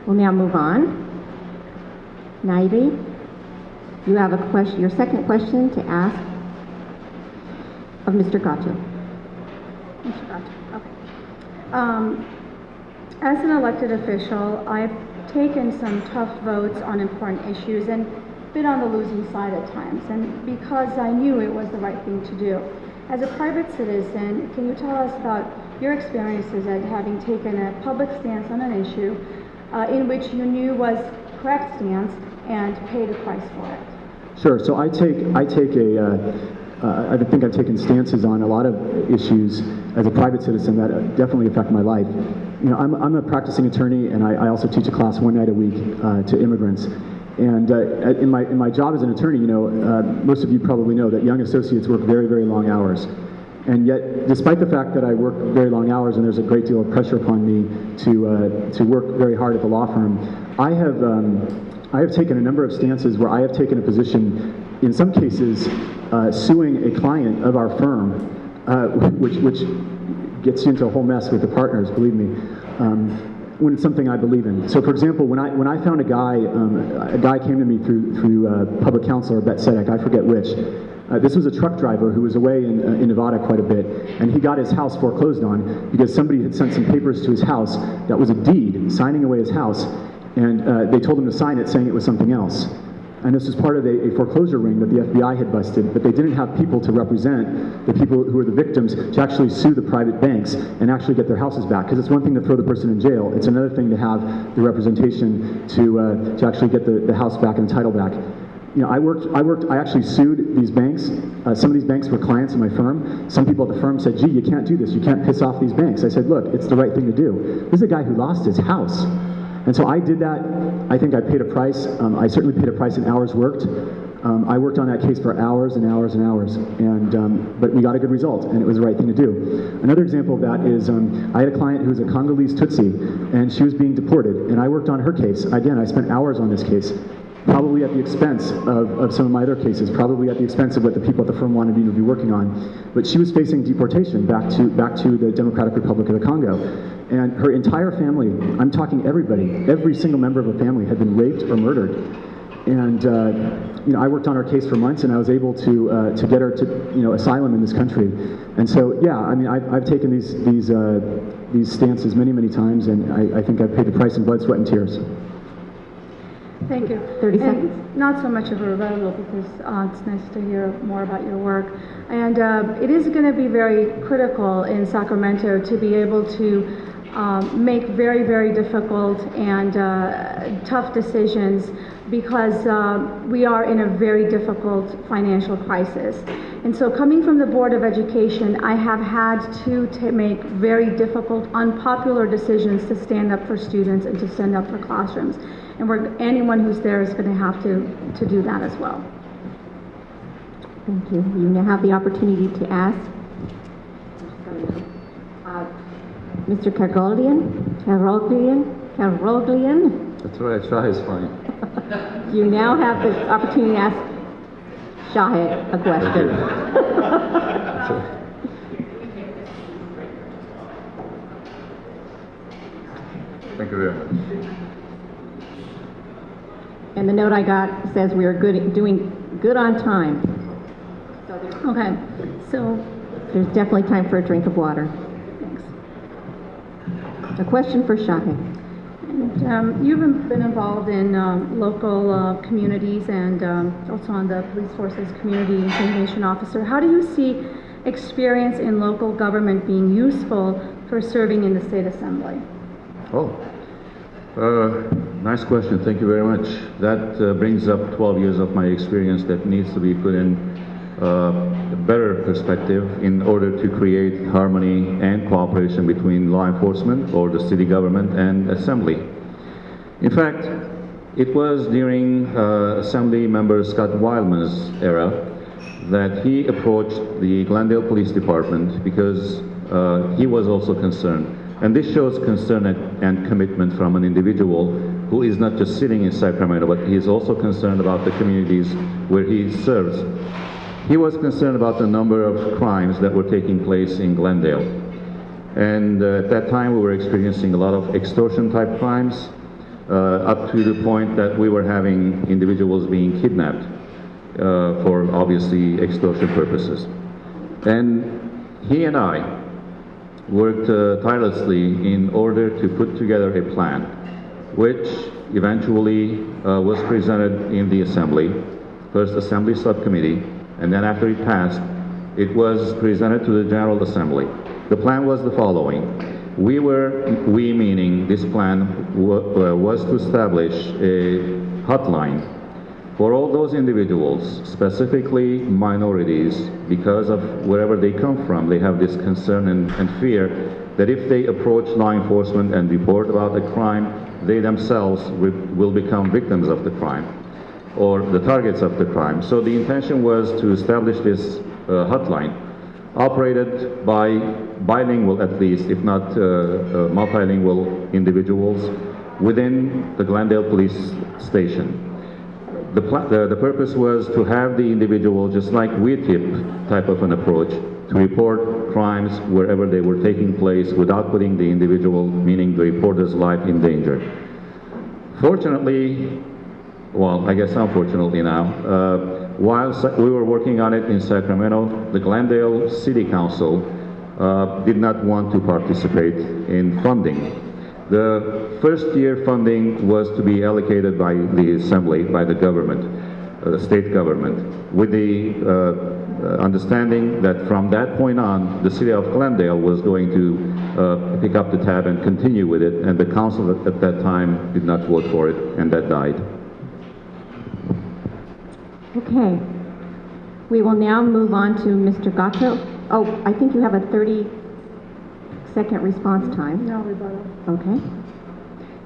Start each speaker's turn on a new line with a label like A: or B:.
A: We'll now move on. Nayiris, you have a question, your second question to ask of Mr. Gato.
B: Mr. Gato, okay. As an elected official, I've taken some tough votes on important issues and been on the losing side at times, and because I knew it was the right thing to do. As a private citizen, can you tell us about your experiences at having taken a public stance on an issue in which you knew was correct stance and paid a price for it?
C: Sure. So I think I've taken stances on a lot of issues as a private citizen that definitely affect my life. You know, I'm a practicing attorney, and I also teach a class one night a week to immigrants. And in my job as an attorney, you know, most of you probably know that young associates work very, very long hours. And yet, despite the fact that I work very long hours and there's a great deal of pressure upon me to work very hard at the law firm, I have taken a number of stances where I have taken a position, in some cases, suing a client of our firm, which gets you into a whole mess with the partners, believe me, when it's something I believe in. So, for example, when I found a guy came to me through public counsel or Bet Sedek, I forget which. This was a truck driver who was away in Nevada quite a bit, and he got his house foreclosed on because somebody had sent some papers to his house that was a deed signing away his house, and they told him to sign it saying it was something else. And this was part of a foreclosure ring that the FBI had busted, but they didn't have people to represent the people who were the victims to actually sue the private banks and actually get their houses back. Because it's one thing to throw the person in jail, it's another thing to have the representation to actually get the house back and the title back. You know, I actually sued these banks. Some of these banks were clients in my firm. Some people at the firm said, gee, you can't do this, you can't piss off these banks. I said, look, it's the right thing to do. This is a guy who lost his house. And so I did that. I think I paid a price. I certainly paid a price in hours worked. I worked on that case for hours and hours and hours, but we got a good result, and it was the right thing to do. Another example of that is I had a client who was a Congolese Tutsi, and she was being deported, and I worked on her case. Again, I spent hours on this case, probably at the expense of some of my other cases, probably at the expense of what the people at the firm wanted me to be working on. But she was facing deportation back to the Democratic Republic of the Congo. And her entire family, I'm talking everybody, every single member of her family had been raped or murdered. And you know, I worked on her case for months, and I was able to get her to asylum in this country. And so, yeah, I mean, I've taken these stances many times, and I think I've paid the price in blood, sweat, and tears.
B: Thank you.
A: 30 seconds.
B: Not so much of a rebuttal because it's nice to hear more about your work. And it is going to be very critical in Sacramento to be able to make very, very difficult and tough decisions because we are in a very difficult financial crisis. And so coming from the Board of Education, I have had to make very difficult, unpopular decisions to stand up for students and to stand up for classrooms. And anyone who's there is going to have to do that as well.
A: Thank you. You now have the opportunity to ask Mr. Karoglian.
D: That's right, Shah is fine.
A: You now have the opportunity to ask Shahid a question.
D: Thank you very much.
A: And the note I got says we are doing good on time.
B: Okay, so
A: there's definitely time for a drink of water.
B: thanks.
A: A question for Shahid.
B: And, you've been involved in local communities and also on the police force's community information officer. How do you see experience in local government being useful for serving in the state assembly?
D: Nice question. Thank you very much. That brings up 12 years of my experience that needs to be put in a better perspective in order to create harmony and cooperation between law enforcement or the city government and assembly. In fact, it was during Assembly Member Scott Wildman's era that he approached the Glendale Police Department because he was also concerned. And this shows concern and commitment from an individual who is not just sitting in Sacramento, but he is also concerned about the communities where he serves. He was concerned about the number of crimes that were taking place in Glendale. And at that time, we were experiencing a lot of extortion-type crimes, up to the point that we were having individuals being kidnapped for obviously extortion purposes. And he and I worked tirelessly in order to put together a plan, which eventually was presented in the Assembly, first Assembly Subcommittee, and then after it passed, it was presented to the General Assembly. The plan was the following. We meaning this plan was to establish a hotline for all those individuals, specifically minorities, because of wherever they come from, they have this concern and fear that if they approach law enforcement and report about a crime, they themselves will become victims of the crime or the targets of the crime. So the intention was to establish this hotline, operated by bilingual at least, if not multilingual individuals within the Glendale Police Station. The purpose was to have the individual, just like WeTip type of an approach, to report crimes wherever they were taking place without putting the individual, meaning the reporter's life, in danger. Fortunately, well, I guess unfortunately now, while we were working on it in Sacramento, the Glendale City Council did not want to participate in funding. The first year funding was to be allocated by the Assembly, by the government, the state government, with the understanding that from that point on, the city of Glendale was going to pick up the tab and continue with it, and the council at that time did not vote for it, and that died.
A: Okay. We will now move on to Mr. Gatto. Oh, I think you have a 30-second response time.
B: No rebuttal.
A: Okay.